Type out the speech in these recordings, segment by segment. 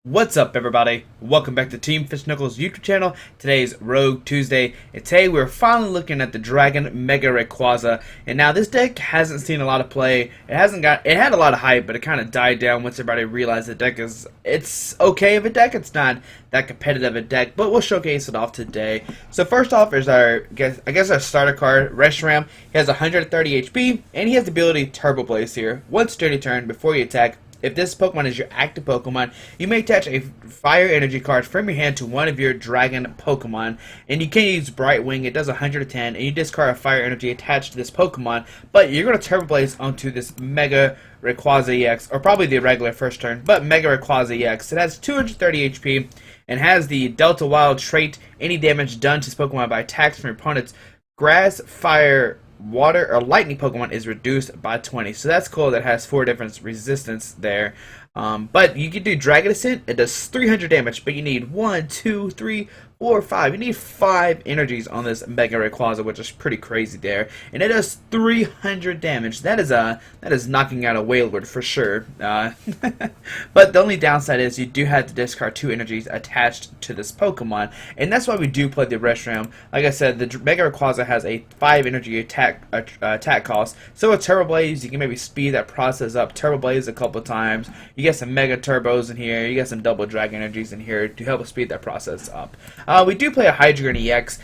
What's up, everybody? Welcome back to Team Fish Knuckles YouTube channel. Today's Rogue Tuesday, and today we're finally looking at the Dragon Mega Rayquaza. And now this deck hasn't seen a lot of play. It had a lot of hype, but it kind of died down once everybody realized the deck it's okay of a deck. It's not that competitive a deck, but we'll showcase it off today. So first off is our our starter card, Reshiram. He has 130 HP, and he has the ability Turbo Blaze here. One sturdy turn before you attack. If this Pokemon is your active Pokemon, you may attach a Fire Energy card from your hand to one of your Dragon Pokemon, and you can use Bright Wing. It does 110, and you discard a Fire Energy attached to this Pokemon, but you're going to Turbo Blaze onto this Mega Rayquaza EX, or probably the regular first turn, but Mega Rayquaza EX. It has 230 HP, and has the Delta Wild trait. Any damage done to this Pokemon by attacks from your opponent's Grass, Fire, Water or Lightning Pokemon is reduced by 20. So that's cool. That has 4 different resistance there. But you can do Dragon Ascent. It does 300 damage, but you need 1, 2, 3, 4, 5. You need 5 energies on this Mega Rayquaza, which is pretty crazy there. And it does 300 damage. That is knocking out a Wailord for sure. But the only downside is you do have to discard 2 energies attached to this Pokemon, and that's why we do play the Reshiram. Like I said, the Mega Rayquaza has a 5 energy attack cost. So with Turbo Blaze, you can maybe speed that process up. Turbo Blaze a couple times. You get some Mega Turbos in here. You get some Double Dragon Energies in here to help speed that process up. We do play a Hydreigon EX,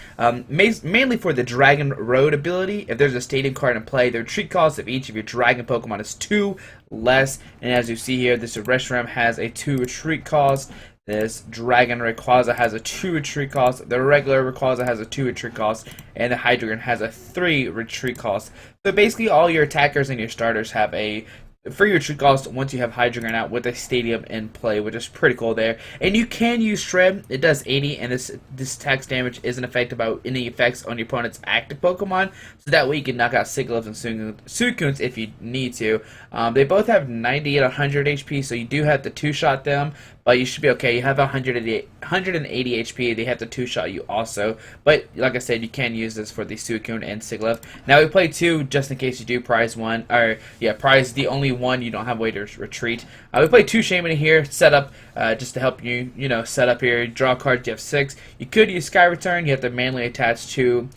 mainly for the Dragon Road ability. If there's a Stadium card in play, the retreat cost of each of your Dragon Pokemon is 2 less. And as you see here, this Reshiram has a 2 retreat cost. This Dragon Rayquaza has a 2 retreat cost. The regular Rayquaza has a 2 retreat cost. And the Hydreigon has a 3 retreat cost. So basically all your attackers and your starters have a free retreat cost once you have Hydreigon out with a Stadium in play, which is pretty cool there. And you can use Shred. It does 80, and this attacks damage isn't affected by any effects on your opponent's active Pokemon, so that way you can knock out Sigilyphs and Suicunes if you need to. They both have 90 and 100 HP, so you do have to two-shot them, but you should be okay. You have 180 HP. They have to two-shot you also. But like I said, you can use this for the Suicune and Sigilyph. Now we play 2 just in case you do prize 1. Or yeah, prize the only one you don't have a way to retreat. We play 2 Shaman here, set up just to help you, set up here. Draw cards. You have 6. You could use Sky Return. You have to manually attach 2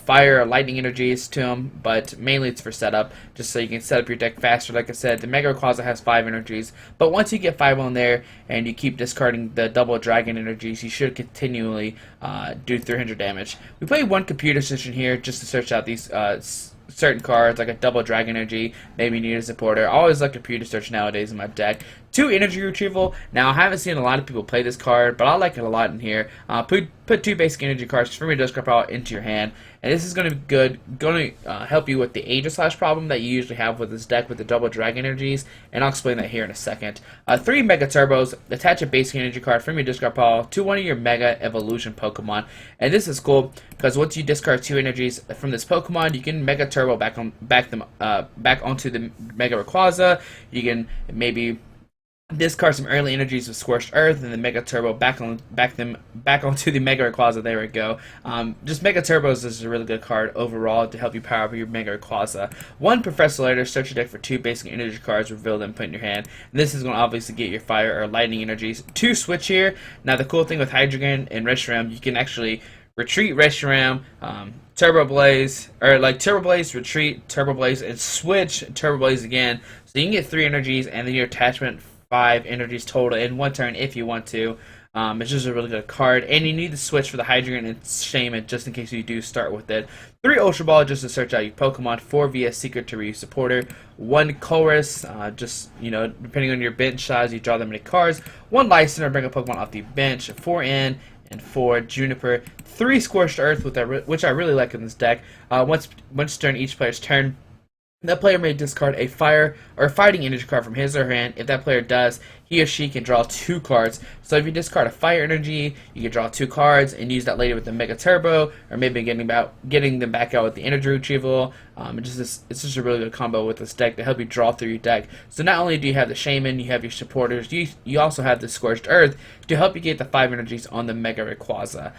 fire or lightning energies to them, but mainly it's for setup, just so you can set up your deck faster. Like I said, the Mega Rayquaza has 5 energies, but once you get 5 on there and you keep discarding the double dragon energies, you should continually do 300 damage. We play 1 computer session here just to search out these certain cards, like a double dragon energy. Maybe you need a supporter. I always like computer search nowadays in my deck. 2 energy retrieval. Now I haven't seen a lot of people play this card, but I like it a lot in here. Put 2 basic energy cards from your discard pile into your hand, and this is going to be good. Going to help you with the Aegislash problem that you usually have with this deck with the double dragon energies, and I'll explain that here in a second. 3 Mega Turbos. Attach a basic energy card from your discard pile to one of your Mega Evolution Pokemon, and this is cool because once you discard 2 energies from this Pokemon, you can Mega Turbo back onto the Mega Rayquaza. You can maybe discard some early energies with Scorched Earth, and the Mega Turbo back onto the Mega Rayquaza. There we go. Just Mega Turbos is a really good card overall to help you power up your Mega Rayquaza. 1 Professor Later. Search your deck for 2 basic energy cards, reveal them, put in your hand. And this is going to obviously get your fire or lightning energies. 2 switch here. Now the cool thing with Hydreigon and Reshiram, you can actually retreat Reshiram, Turbo Blaze, or like Turbo Blaze, retreat, Turbo Blaze, and switch Turbo Blaze again. So you can get 3 energies, and then your attachment 5 energies total in 1 turn if you want to. It's just a really good card, and you need to switch for the Hydreigon and Shaman just in case you do start with it. 3 Ultra Ball just to search out your Pokemon. 4 via Secret to Reuse Supporter. 1 Chorus, just depending on your bench size, you draw that many cards. 1 Lyson or bring a Pokemon off the bench. 4 In and 4 Juniper. 3 Scorched Earth, which I really like in this deck. Once during each player's turn, that player may discard a fire or a fighting energy card from his or her hand. If that player does, he or she can draw 2 cards. So if you discard a fire energy, you can draw 2 cards and use that later with the Mega Turbo, or maybe getting them back out with the energy retrieval. It's just a really good combo with this deck to help you draw through your deck. So not only do you have the Shaman, you have your supporters, you also have the Scorched Earth to help you get the 5 energies on the Mega Rayquaza.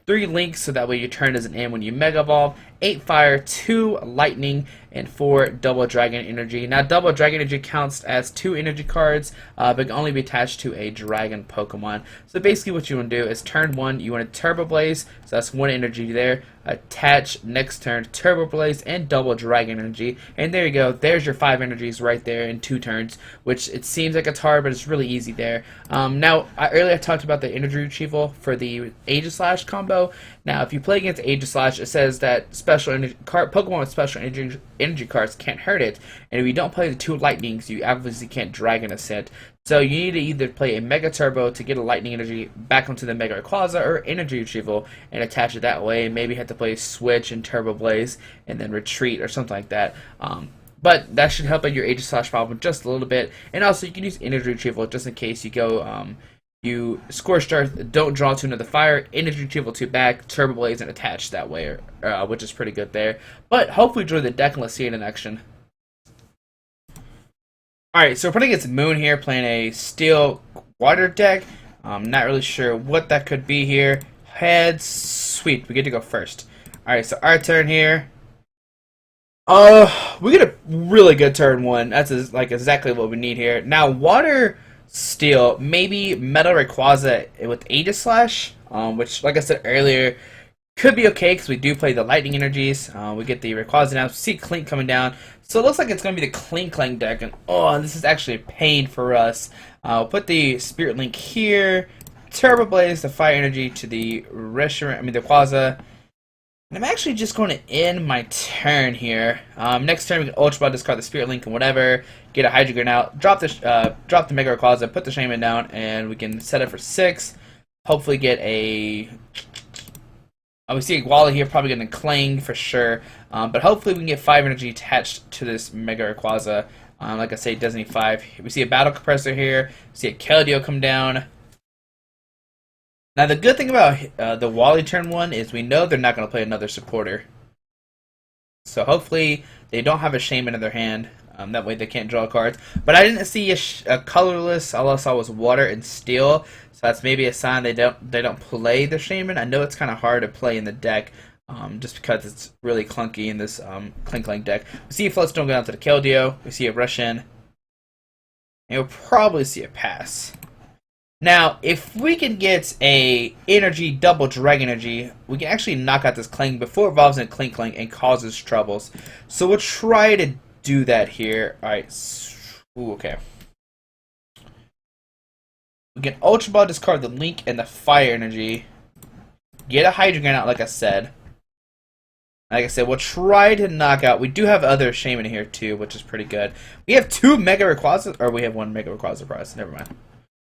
3 links, so that way your turn doesn't end when you Mega Evolve. 8 fire, 2 lightning, and 4 double dragon energy. Now double dragon energy counts as 2 energy cards, but can only be attached to a dragon Pokemon. So basically what you want to do is turn 1, you want to Turbo Blaze, so that's 1 energy there. Attach next turn Turbo Blaze and double dragon energy, and there you go. There's your 5 energies right there in 2 turns, which it seems like it's hard, but it's really easy there. Now earlier I talked about the energy retrieval for the Aegislash combo. Now if you play against Aegislash, it says that special energy Pokemon with special energy cards can't hurt it, and if you don't play the 2 lightnings, you obviously can't Dragon Ascent. So you need to either play a Mega Turbo to get a lightning energy back onto the Mega Rayquaza, or energy retrieval and attach it that way. Maybe have to play Switch and Turbo Blaze and then retreat or something like that. But that should help out your Aegislash problem just a little bit. And also you can use energy retrieval just in case you go you Scorched Earth, don't draw to another fire, energy retrieval 2 back, Turbo Blaze and attach that way, which is pretty good there. But hopefully enjoy the deck and let's see it in action. Alright, so we're playing against Moon here, playing a Steel Water deck. I'm not really sure what that could be here. Heads, sweet, we get to go first. Alright, so our turn here. We get a really good turn 1. That's like exactly what we need here. Now, Water, Steel, maybe Metal Rayquaza with Aegislash, which, like I said earlier, could be okay because we do play the lightning energies. We get the Rayquaza now. See Clink coming down. So it looks like it's going to be the Clink deck. And oh, this is actually a pain for us. We'll put the Spirit Link here. Turbo Blaze, the Fire Energy to the Rayquaza. And I'm actually just going to end my turn here. Next turn we can Ultra Ball, discard the Spirit Link and whatever. Get a Hydreigon out. Drop the Mega Rayquaza, put the Shaman down, and we can set it for 6. Hopefully get a... we see a Wally here, probably getting a Clang for sure. But hopefully we can get 5 energy attached to this Mega Rayquaza. Like I say, it does need 5. We see a Battle Compressor here. We see a Keldeo come down. Now the good thing about the Wally turn 1 is we know they're not going to play another supporter. So hopefully they don't have a Shaman in their hand. That way they can't draw cards. But I didn't see a colorless. All I saw was Water and Steel. So that's maybe a sign they don't play the Shaman. I know it's kind of hard to play in the deck, just because it's really clunky in this Clink deck. We see a Floatstone go down to the Keldeo. We see a Rush In. And we'll probably see a pass. Now, if we can get a energy double dragon energy, we can actually knock out this Clang before it evolves in Clink and causes troubles. So we'll try to do that here. Alright. Ooh, okay. We can Ultra Ball, discard the Link and the Fire Energy. Get a Hydreigon out, like I said. Like I said, we'll try to knock out. We do have other Shaman here, too, which is pretty good. We have 2 Mega Rayquazas, or we have 1 Mega Rayquaza prize. Never mind.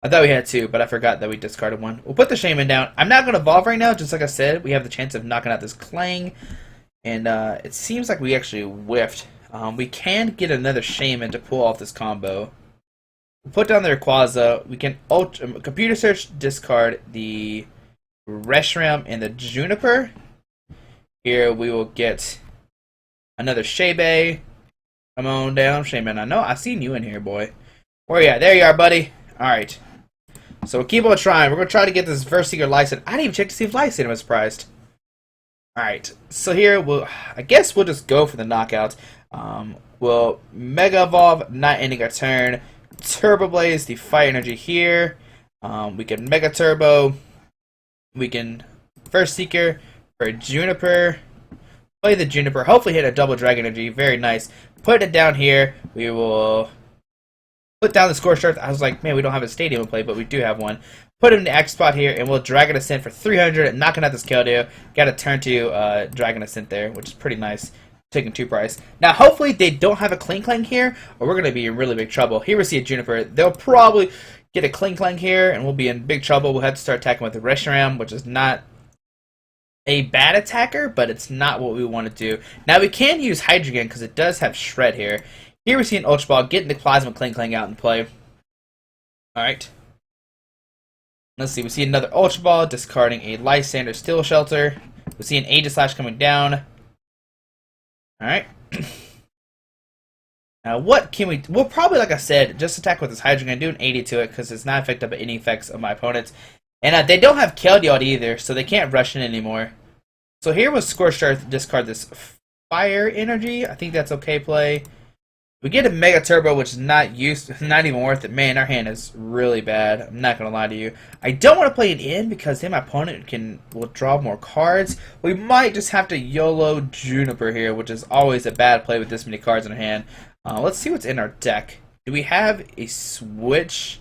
I thought we had 2, but I forgot that we discarded 1. We'll put the Shaman down. I'm not going to evolve right now, just like I said. We have the chance of knocking out this Clang. And it seems like we actually whiffed. We can get another Shaman to pull off this combo. We'll put down the Rayquaza. We can Computer Search, discard the Reshiram and the Juniper. Here we will get another Shebe. Come on down, Shaman. I know I've seen you in here, boy. Where you at? There you are, buddy. Alright. So we'll keep on trying. We're going to try to get this Verseeker Lycan. I didn't even check to see if Lycan was prized. Alright. So here, I guess we'll just go for the knockout. We'll Mega Evolve, not ending our turn. Turbo Blaze, the Fire Energy here. We can Mega Turbo. We can Verseeker for Juniper. Play the Juniper. Hopefully hit a double Dragon Energy. Very nice. Put it down here. We will put down the Scorched Earth. I was like, man, we don't have a stadium to play, but we do have one. Put him in the X spot here, and we'll Dragon Ascent for 300, knocking out this Keldeo. Got a turn to Dragon Ascent there, which is pretty nice. Taking 2 price. Now, hopefully they don't have a Clink here, or we're going to be in really big trouble. Here we see a Juniper. They'll probably get a Clink here, and we'll be in big trouble. We'll have to start attacking with the Reshiram, which is not a bad attacker, but it's not what we want to do. Now, we can use Hydreigon, because it does have Shred here. Here we see an Ultra Ball, getting the Plasma Clink out in play. Alright. Let's see, we see another Ultra Ball, discarding a Lysander Steel Shelter. We see an Aegislash coming down. Alright. Now, what can we... We'll probably, like I said, just attack with this Hydreigon, do an 80 to it, because it's not affected by any effects of my opponents. And they don't have Keldeo either, so they can't rush in anymore. So here was Scorched Earth, discard this Fire Energy. I think that's okay play. We get a Mega Turbo, which is not even worth it. Man, our hand is really bad. I'm not gonna lie to you. I don't want to play it in because then my opponent will draw more cards. We might just have to YOLO Juniper here, which is always a bad play with this many cards in our hand. Let's see what's in our deck. Do we have a switch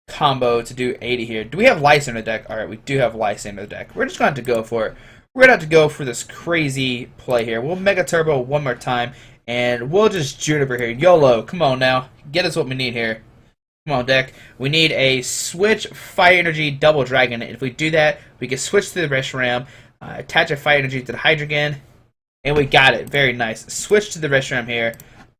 combo to do 80 here? Do we have Lice in the deck? Alright, we do have Lice in the deck. We're just going to have to go for it. We're going to have to go for this crazy play here. We'll Mega Turbo one more time, and we'll just Juniper here. YOLO, come on now. Get us what we need here. Come on, deck. We need a switch Fire Energy double Dragon. If we do that, we can switch to the Reshiram, attach a Fire Energy to the Hydreigon, and we got it. Very nice. Switch to the Reshiram here.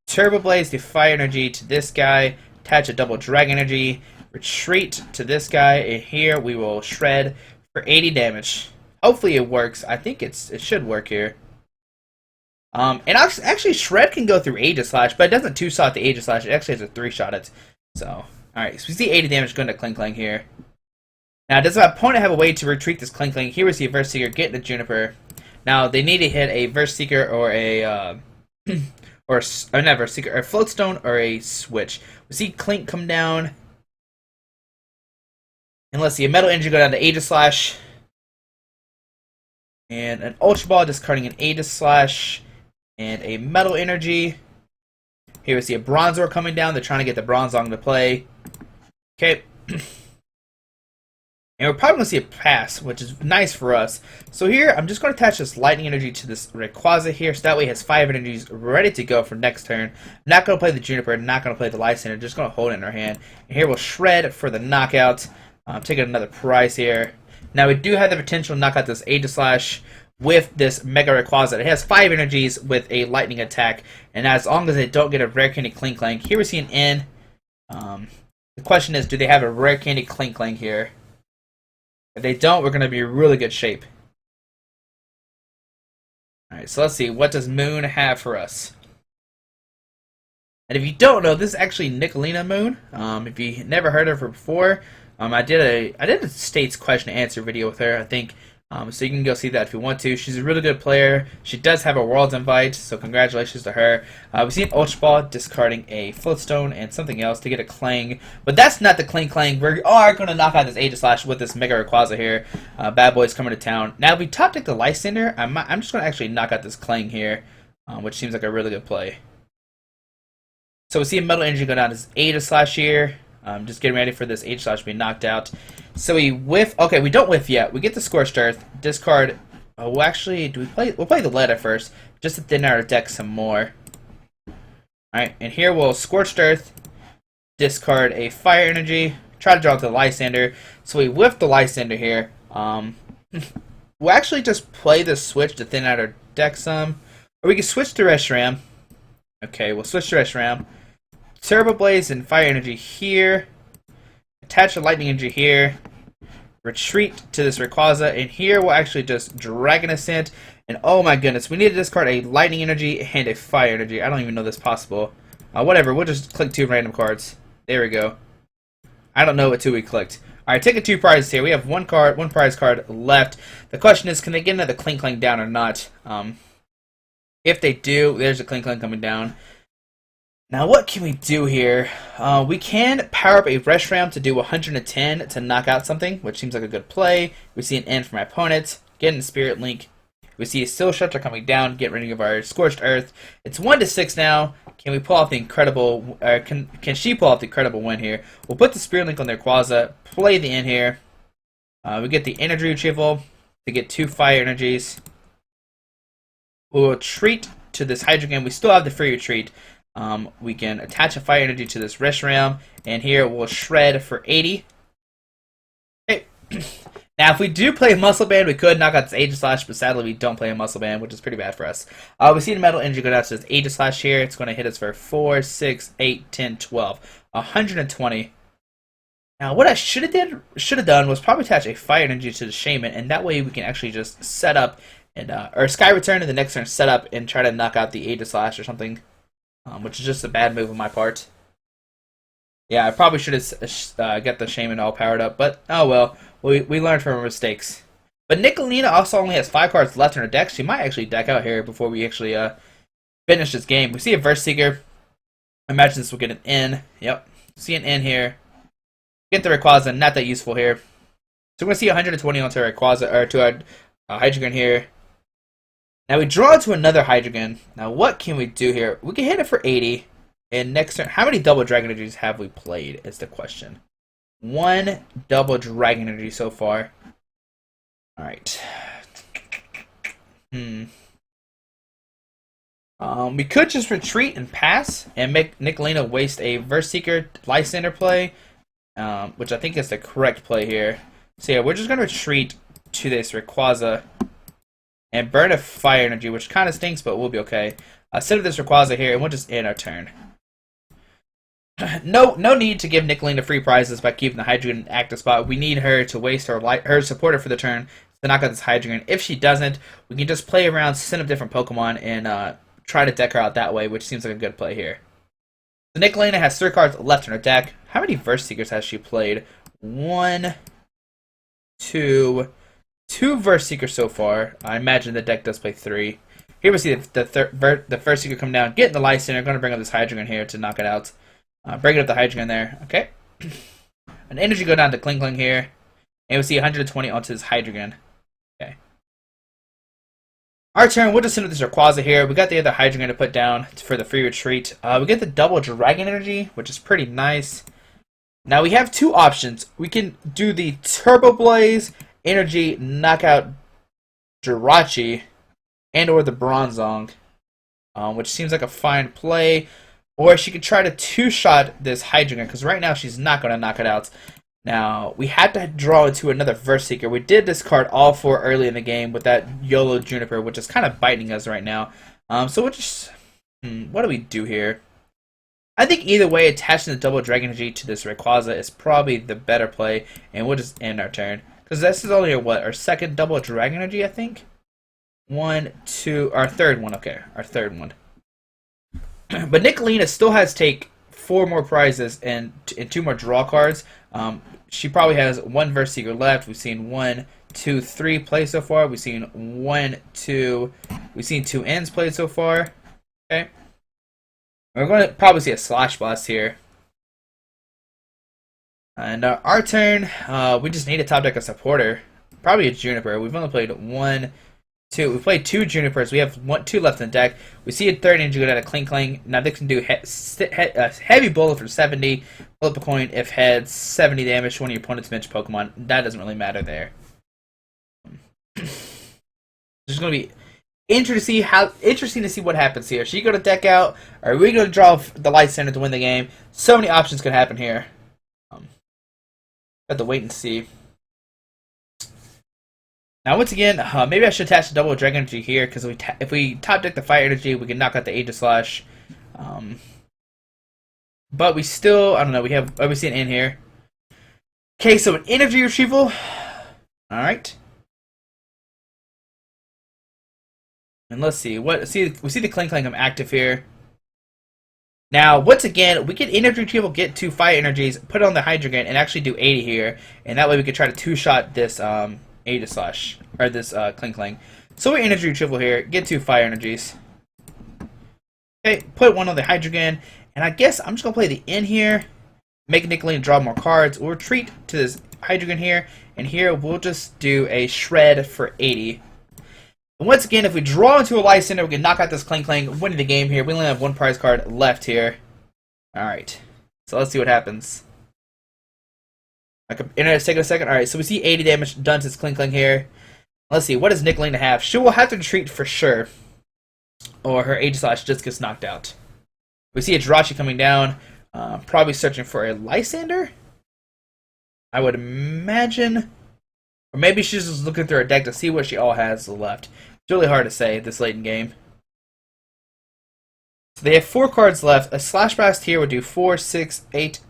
Turbo Blaze the Fire Energy to this guy. Attach a double Dragon Energy. Retreat to this guy, and here we will Shred for 80 damage. Hopefully it works. I think it should work here. And actually Shred can go through Aegislash, but it doesn't 2-shot the Aegislash. It actually has a 3-shot it. So, alright, so we see 80 damage going to Kling Kling here. Now, does my opponent have a way to retreat this Kling Kling? Here we see a Verse Seeker getting the Juniper. Now, they need to hit a Verse Seeker or a, or not Verse Seeker, a Floatstone or a Switch. We see Clink come down. And let's see, a Metal Energy go down to Aegislash. And an Ultra Ball discarding an Aegislash. And a Metal Energy. Here we see a Bronzor coming down. They're trying to get the Bronzong to play. Okay. And we're probably going to see a pass, which is nice for us. So here, I'm just going to attach this Lightning Energy to this Rayquaza here, so that way it has 5 energies ready to go for next turn. I'm not going to play the Juniper, not going to play the Lysander, just going to hold it in our hand. And here we'll Shred for the knockout. Taking another prize here. Now we do have the potential to knock out this Aegislash with this Mega Rayquaza. It has 5 energies with a lightning attack, and as long as they don't get a Rare Candy Clink Clank, here we see an N. The question is, do they have a Rare Candy Clink Clank here? If they don't, we're going to be in really good shape. Alright, so let's see. What does Moon have for us? And if you don't know, this is actually Nicholena Moon. If you never heard of her before, I did a States question and answer video with her, I think. So you can go see that if you want to. She's a really good player. She does have a World's Invite, so congratulations to her. We see an Ultra Ball discarding a Floatstone and something else to get a Clang. But that's not the Clang Clang. We are going to knock out this Aegislash with this Mega Rayquaza here. Bad Boy's coming to town. Now, if we top deck the Lysander, I'm just going to actually knock out this Clang here, which seems like a really good play. So we see a Metal Energy go down to this Aegislash here. Just getting ready for this Aegislash to be knocked out. So we whiff. Okay, we don't whiff yet. We get the Scorched Earth. Discard. Well, actually, we'll play the Letter first, just to thin out our deck some more. Alright, and here we'll Scorched Earth. Discard a Fire Energy. Try to draw the Lysander. So we whiff the Lysander here. We'll actually just play the Switch to thin out our deck some. Or we can switch to Reshiram. Okay, we'll switch to Reshiram. Turbo Blaze and Fire Energy here. Attach a Lightning Energy here. Retreat to this Rayquaza. And here we'll actually just Dragon Ascent. And oh my goodness, we need to discard a Lightning Energy and a Fire Energy. I don't even know this possible. Whatever, we'll just click 2 random cards. There we go. I don't know what 2 we clicked. Alright, taking 2 prizes here. We have one prize card left. The question is, can they get another Clink Clank down or not? If they do, there's a Clink Clank coming down. Now, what can we do here? We can power up a Reshiram to do 110 to knock out something, which seems like a good play. We see an N for my opponent, getting a Spirit Link. We see a Steel Shelter coming down, getting rid of our Scorched Earth. It's 1-6 now. Can we pull off the incredible? Can she pull off the incredible win here? We'll put the Spirit Link on their Rayquaza, play the N here. We get the Energy Retrieval to get 2 Fire Energies. We'll retreat to this Hydreigon. We still have the free retreat. We can attach a Fire Energy to this Reshiram, and here we'll Shred for 80. Okay. Now, if we do play a Muscle Band, we could knock out this Aegislash, but sadly we don't play a Muscle Band, which is pretty bad for us. We see the Metal Energy go down to this Aegislash here. It's going to hit us for 4, 6, 8, 10, 12. 120. Now, what I should have done was probably attach a Fire Energy to the Shaman, and that way we can actually just set up, and or Sky Return, and the next turn set up and try to knock out the Aegislash or something. Which is just a bad move on my part. Yeah, I probably should have got the Shaman all powered up, but oh well. We learned from our mistakes. But Nicholena also only has 5 cards left in her deck. She might actually deck out here before we actually finish this game. We see a Verse Seeker. I imagine this will get an N. Yep. See an N here. Get the Rayquaza, not that useful here. So we're going to see 120 onto Rayquaza, or to our Hydreigon here. Now we draw to another Hydreigon. Now what can we do here? We can hit it for 80. And next turn, how many double Dragon Energies have we played is the question. 1 double Dragon Energy so far. Alright. We could just retreat and pass and make Nicholena waste a Verse Seeker Lysander play, which I think is the correct play here. So yeah, we're just going to retreat to this Rayquaza and burn a Fire Energy, which kind of stinks, but we'll be okay. Set up this Rayquaza here, and we'll just end our turn. No need to give Nicholena free prizes by keeping the Hydreigon in active spot. We need her to waste her supporter for the turn to knock out this Hydreigon. If she doesn't, we can just play around, send up different Pokemon, and try to deck her out that way, which seems like a good play here. So Nicholena has 3 cards left in her deck. How many Verse Seekers has she played? 1, 2 Verse Seekers so far. I imagine the deck does play 3. Here we see the first Seeker come down, get in the Lysander. Going to bring up this Hydreigon here to knock it out. Break it up the Hydreigon there. Okay. An energy go down to Kling here. And we see 120 onto this Hydreigon. Okay. Our turn, we'll just send up this Rayquaza here. We got the other Hydreigon to put down for the free retreat. We get the double Dragon Energy, which is pretty nice. Now we have 2 options. We can do the Turbo Blaze Energy knockout Jirachi and or the Bronzong, which seems like a fine play. Or she could try to 2-shot this Hydreigon, because right now she's not going to knock it out. Now, we had to draw into another Verse Seeker. We did discard all 4 early in the game with that YOLO Juniper, which is kind of biting us right now. So we'll just... what do we do here? I think either way, attaching the double Dragon Energy to this Rayquaza is probably the better play, and we'll just end our turn. Because this is only our second double Dragon Energy, I think? 1, 2... our third one, okay. Our third one. But Nicholena still has to take 4 more prizes and 2 more draw cards. She probably has 1 Verse Seeker left. We've seen 1, 2, 3 play so far. We've seen 1, 2. We've seen 2 ends played so far. Okay. We're going to probably see a Slash Blast here. And our turn, we just need to top deck a supporter. Probably a Juniper. We've only played 1, 2. We played 2 Junipers. We have 2 left in the deck. We see a third energy go down to Kling. Now they can do heavy bullet for 70. Flip a coin if heads 70 damage to one of your opponent's bench Pokemon. That doesn't really matter there. It's going to be interesting to see what happens here. Is she going to deck out? Or are we going to draw the Lysander to win the game? So many options could happen here. Have to wait and see. Now, once again, maybe I should attach the double Dragon Energy here, because if we top deck the Fire Energy, we can knock out the Aegislash. But we still, I don't know, we see an in here. Okay, so an energy retrieval. Alright. And let's see, we see the Kling come active here. Now, once again, we can energy retrieval, get 2 Fire Energies, put it on the Hydreigon, and actually do 80 here. And that way we could try to 2-shot this, Aegislash, or this Kling. So we energy retrieval here, get 2 Fire Energies. Okay, put 1 on the Hydreigon, and I guess I'm just gonna play the in here, make Nicholena draw more cards. We'll retreat to this Hydreigon here, and here we'll just do a shred for 80. And once again, if we draw into a Lysander, we can knock out this Kling, winning the game here. We only have 1 prize card left here. Alright, so let's see what happens. Internet's taking a second. Alright, so we see 80 damage done to this Kling here. Let's see, what does Nicholena have? She will have to retreat for sure, or her Aegislash just gets knocked out. We see a Jirachi coming down, probably searching for a Lysander, I would imagine. Or maybe she's just looking through her deck to see what she all has left. It's really hard to say this late in game. So they have 4 cards left. A Slash Blast here would do 4, 6, 8...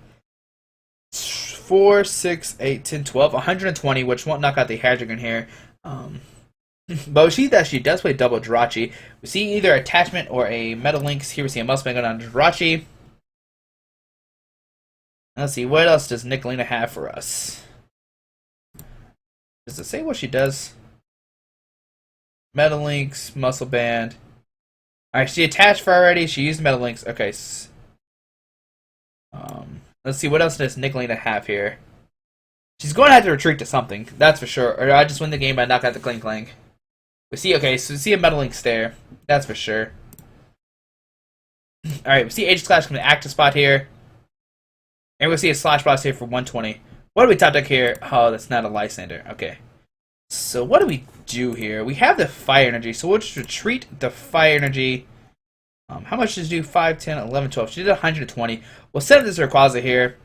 4, 6, 8, 10, 12, 120, which won't knock out the Hydreigon here. But we see that she does play double Jirachi. We see either attachment or a Metal Lynx. Here we see a Muscle Magnet on Jirachi. Let's see, what else does Nicholena have for us? Does it say what she does? Metal Links, Muscle Band. Alright, she attached for already. She used Metal Links. Okay. Let's see, what else does Nicholena have here? She's going to have to retreat to something, that's for sure. Or I just win the game by knocking out the Cling Clang. We see, okay, so we see a Metal Links there. That's for sure. Alright, we see Aegis Clash coming to active spot here. And we see a Slash Blast here for 120. What do we top deck here? Oh, that's not a Lysander. Okay. So what do we do here? We have the Fire Energy, so we'll just retreat the Fire Energy. How much does it do? 5, 10, 11, 12. She did 120. We'll set up this Rayquaza here.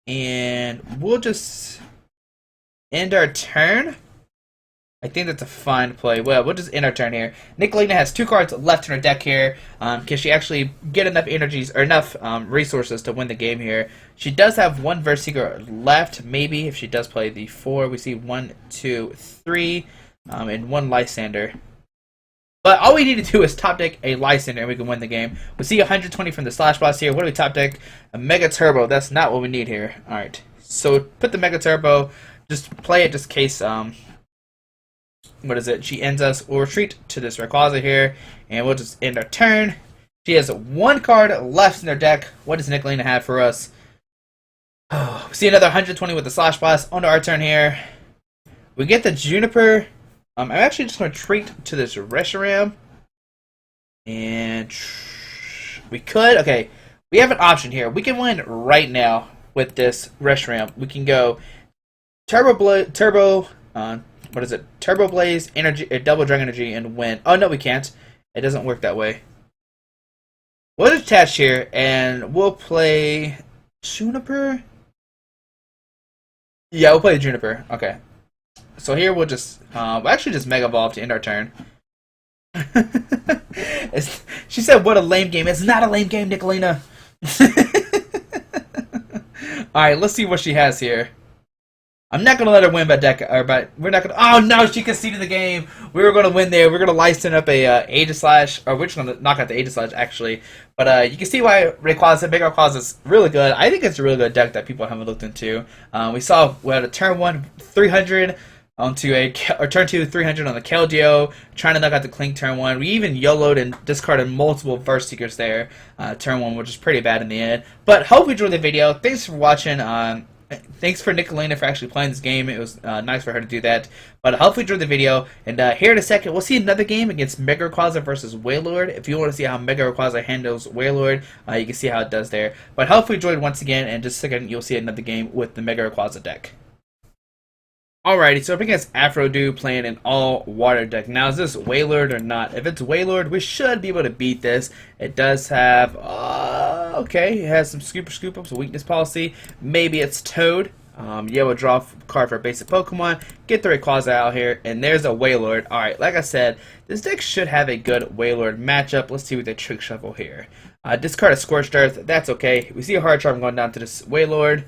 And we'll just end our turn. I think that's a fine play. Well, we'll just end our turn here. Nicholena has 2 cards left in her deck here. Can she actually get enough energies or enough resources to win the game here? She does have 1 Versieger left, maybe, if she does play the 4. We see 1, 2, 3, and 1 Lysander. But all we need to do is top deck a Lysander and we can win the game. We see 120 from the Slash Blast here. What do we top deck? A Mega Turbo. That's not what we need here. Alright. So put the Mega Turbo. Just play it just in case, what is it? She ends us. We'll retreat to this Rayquaza here. And we'll just end our turn. She has 1 card left in their deck. What does Nicholena have for us? Oh, we see another 120 with the Slash Blast. On to our turn here. We get the Juniper. I'm actually just going to retreat to this Reshiram. And we could, okay, we have an option here. We can win right now with this Reshiram. We can go Turbo Blaze, Energy, Double Dragon Energy, and win. Oh, no, we can't. It doesn't work that way. We'll just attach here, and we'll play Juniper. Yeah, we'll play Juniper. Okay. So here we'll just, we'll actually just Mega Evolve to end our turn. She said, what a lame game. It's not a lame game, Nicholena. Alright, let's see what she has here. I'm not going to let her win by deck, but we're not going to, oh no, she conceded the game. We were going to win there. We're going to license up a Aegis Slash, or we're just going to knock out the Aegis Slash, actually. But you can see why Rayquaza, Big Rayquaza is really good. I think it's a really good deck that people haven't looked into. We had a turn 1, 300. Onto or turn 2, 300 on the Keldeo, trying to knock out the Clink turn 1. We even YOLO'd and discarded multiple Verse Seekers there, turn 1, which is pretty bad in the end. But hope you enjoyed the video. Thanks for watching. Thanks for Nicholena for actually playing this game. It was nice for her to do that. But hopefully you enjoyed the video. And here in a second, we'll see another game against Mega Rayquaza versus Wailord. If you want to see how Mega Rayquaza handles Wailord, you can see how it does there. But hopefully you enjoyed once again. And just a second, you'll see another game with the Mega Rayquaza deck. Alrighty, so up against Afrodew playing an all-water deck. Now, is this Wailord or not? If it's Wailord, we should be able to beat this. It does have, okay, it has some scoop-ups, a weakness policy. Maybe it's Toad. Yeah, we'll draw a card for a basic Pokemon, get the Rayquaza out here, and there's a Wailord. Alright, like I said, this deck should have a good Wailord matchup. Let's see with the Trick Shuffle here. Discard a Scorched Earth, that's okay. We see a Hard Charm going down to this Wailord.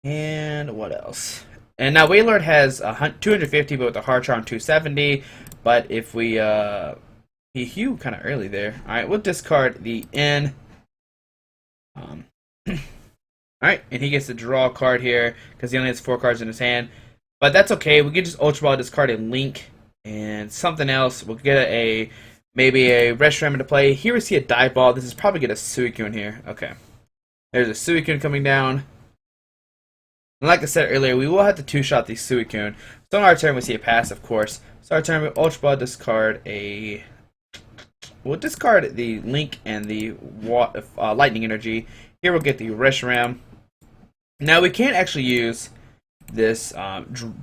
And what else? And now Wailord has 250, but with the Hard Charm 270. But if we he hewed kind of early there. All right, we'll discard the N. All right, and he gets to draw a card here because he only has 4 cards in his hand. But that's okay. We can just Ultra Ball, discard a Link and something else. We'll get maybe a Reshiram into play. Here we see a Dive Ball. This is probably get a Suicune here. Okay, there's a Suicune coming down. And like I said earlier, we will have to 2-shot the Suicune. So on our turn, we see a pass, of course. So our turn, we Ultra Ball, discard a... We'll discard the Link and the Lightning Energy. Here we'll get the Reshiram. Now we can't actually use this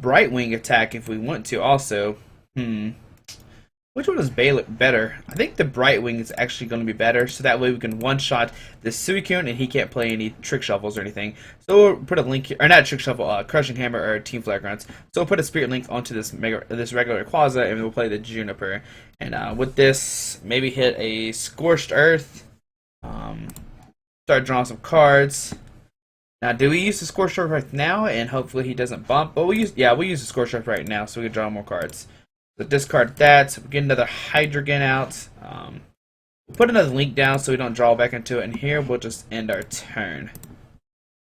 Bright Wing attack if we want to also. Which one is better? I think the Bright Wing is actually going to be better, so that way we can one-shot this Suicune and he can't play any Trick Shuffles or anything. So we'll put a Link here, or not a Trick Shuffle, Crushing Hammer or Team Flare Grunts. So we'll put a Spirit Link onto this regular Rayquaza and we'll play the Juniper. And with this, maybe hit a Scorched Earth. Start drawing some cards. Now, do we use the Scorched Earth right now and hopefully he doesn't bump? But we'll use the Scorched Earth right now so we can draw more cards. So discard that. We'll get another Hydreigon out. We'll put another Link down so we don't draw back into it. And here we'll just end our turn.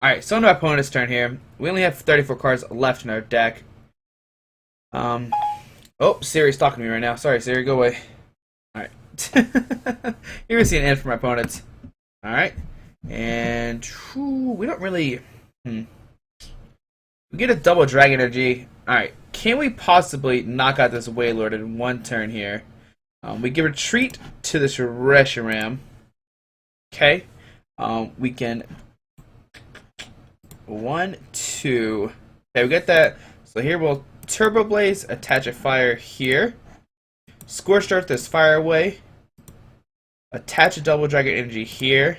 Alright, so on to our opponent's turn here. We only have 34 cards left in our deck. Oh, Siri's talking to me right now. Sorry, Siri, go away. Alright. Here we see an end for my opponents. Alright. And we don't really... We get a double Dragon Energy. Alright. Can we possibly knock out this Wailord in one turn here? We give retreat to this Reshiram. Okay. We can... 1, 2... Okay, we get that. So here we'll Turbo Blaze, attach a fire here. Scorched Earth this fire away. Attach a double Dragon Energy here.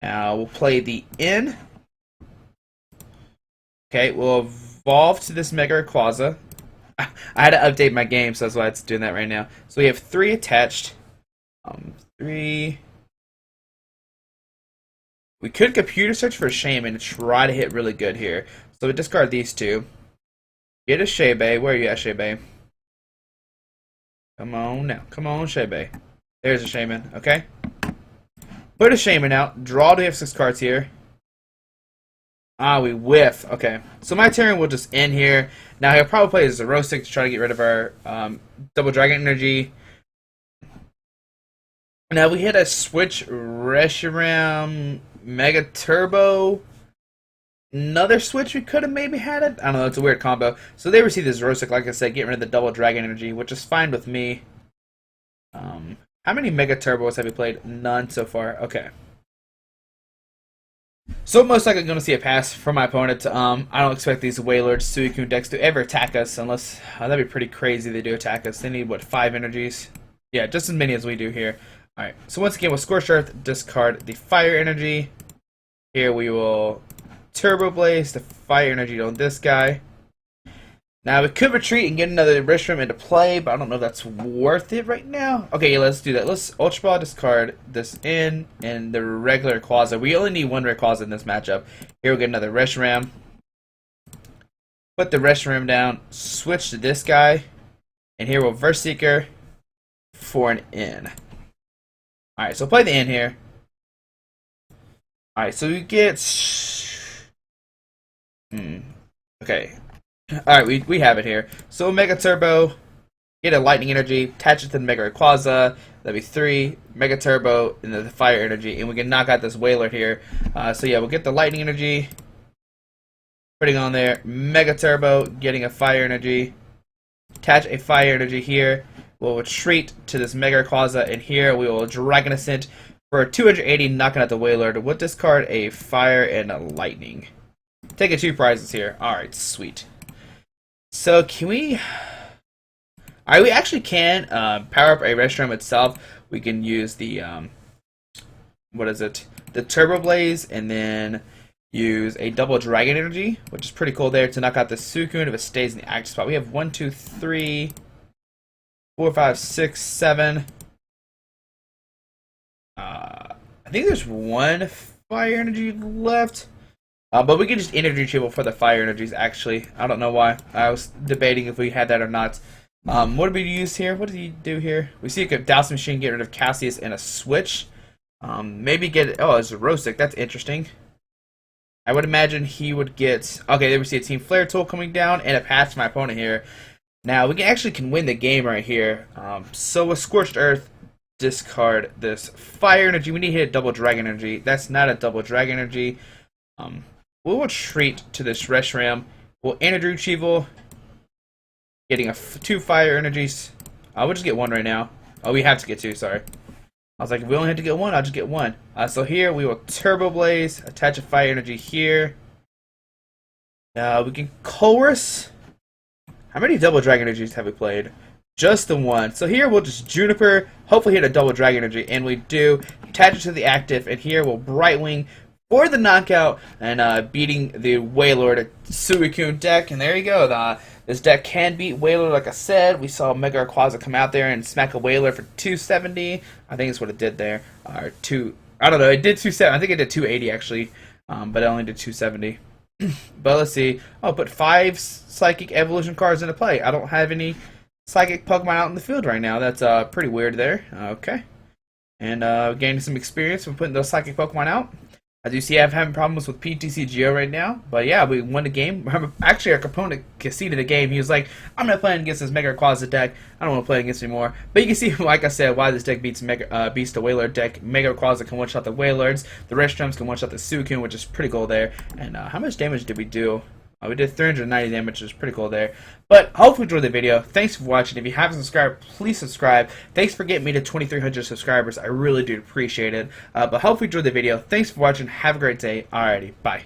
Now we'll play the N. Okay, we'll evolve to this Mega Rayquaza. I had to update my game, so that's why it's doing that right now. So we have 3 attached. 3. We could computer search for Shaman and try to hit really good here. So we discard these 2. Get a Shebe. Where are you at, Shebe? Come on now. Come on, Shebe. There's a Shaman. Okay. Put a Shaman out. Draw. Do we have 6 cards here? Ah, we whiff. Okay. So my turn will just end here. Now he'll probably play as a Rosic to try to get rid of our double Dragon Energy. Now we hit a switch Reshiram Mega Turbo. Another switch we could have maybe had it. I don't know, it's a weird combo. So they receive this Rosic, like I said, get rid of the double Dragon Energy, which is fine with me. How many Mega Turbos have we played? None so far. Okay. So most likely going to see a pass from my opponent. I don't expect these Wailord Suicune decks to ever attack us unless that'd be pretty crazy. They do attack us. They need what, 5 energies? Yeah, just as many as we do here. All right. So once again, with Scorched Earth, discard the Fire Energy. Here we will Turbo Blaze the Fire Energy on this guy. Now we could retreat and get another Reshiram into play, but I don't know if that's worth it right now. Okay, yeah, let's do that. Let's Ultra Ball, discard this in, and the regular Rayquaza. We only need 1 Rayquaza in this matchup. Here we'll get another Reshiram. Put the Reshiram down, switch to this guy, and here we'll Verse Seeker for an in. Alright, so play the in here. Alright, so we get... Okay. Alright, we have it here. So Mega Turbo, get a Lightning Energy, attach it to the Mega Rayquaza. That'd be 3 Mega Turbo, and then the Fire Energy, and we can knock out this Wailord here. So yeah, we'll get the Lightning Energy, putting on there Mega Turbo, getting a Fire Energy, attach a Fire Energy here. We'll retreat to this Mega Rayquaza, and here we will Dragon Ascent for 280, knocking out the Wailord. We'll discard a Fire and a Lightning. Taking 2 prizes here. Alright, sweet. So can we... Alright, we actually can power up a Reshiram itself. We can use the, what is it? The Turbo Blaze, and then use a double Dragon Energy, which is pretty cool there to knock out the Suicune if it stays in the active spot. We have 1, 2, 3, 4, 5, 6, 7. I think there's 1 Fire Energy left. But we can just energy triple for the Fire Energies, actually. I don't know why. I was debating if we had that or not. What did we use here? What did he do here? We see a Douse Machine, get rid of Cassius, and a switch. Maybe get... Oh, it's a Rosic. That's interesting. I would imagine he would get... Okay, there we see a Team Flare Tool coming down, and a pass to my opponent here. Now, we can win the game right here. So with Scorched Earth, discard this Fire Energy. We need to hit a double Dragon Energy. That's not a double Dragon Energy. We'll retreat to this Reshiram. We'll Energy Retrieval, getting 2 Fire Energies. We'll just get 1 right now. Oh, we have to get 2, sorry. I was like, if we only have to get 1, I'll just get 1. So here we will Turbo Blaze, attach a Fire Energy here. We can Chorus. How many double Dragon Energies have we played? Just the 1. So here we'll just Juniper, hopefully hit a double Dragon Energy, and we do. Attach it to the active, and here we'll Brightwing for the knockout, and beating the Wailord Suicune deck. And there you go. This deck can beat Wailord, like I said. We saw Mega Rayquaza come out there and smack a Wailord for 270. I think that's what it did there. I don't know. It did 270. I think it did 280 actually, but it only did 270. But let's see. I'll put 5 Psychic Evolution cards into play. I don't have any Psychic Pokemon out in the field right now. That's pretty weird there. Okay. And gaining some experience from putting those Psychic Pokemon out. As you see, I'm having problems with PTCGO right now. But yeah, we won the game. Actually, our opponent conceded the game. He was like, I'm not playing against this Mega Rayquaza deck. I don't want to play against it anymore. But you can see, like I said, why this deck beats the Wailord deck. Mega Rayquaza can one-shot the Wailords. The Restroms can one-shot the Suicune, which is pretty cool there. And how much damage did we do? We did 390 damage, which is pretty cool there. But hopefully you enjoyed the video. Thanks for watching. If you haven't subscribed, please subscribe. Thanks for getting me to 2,300 subscribers. I really do appreciate it. But hopefully you enjoyed the video. Thanks for watching. Have a great day. Alrighty, bye.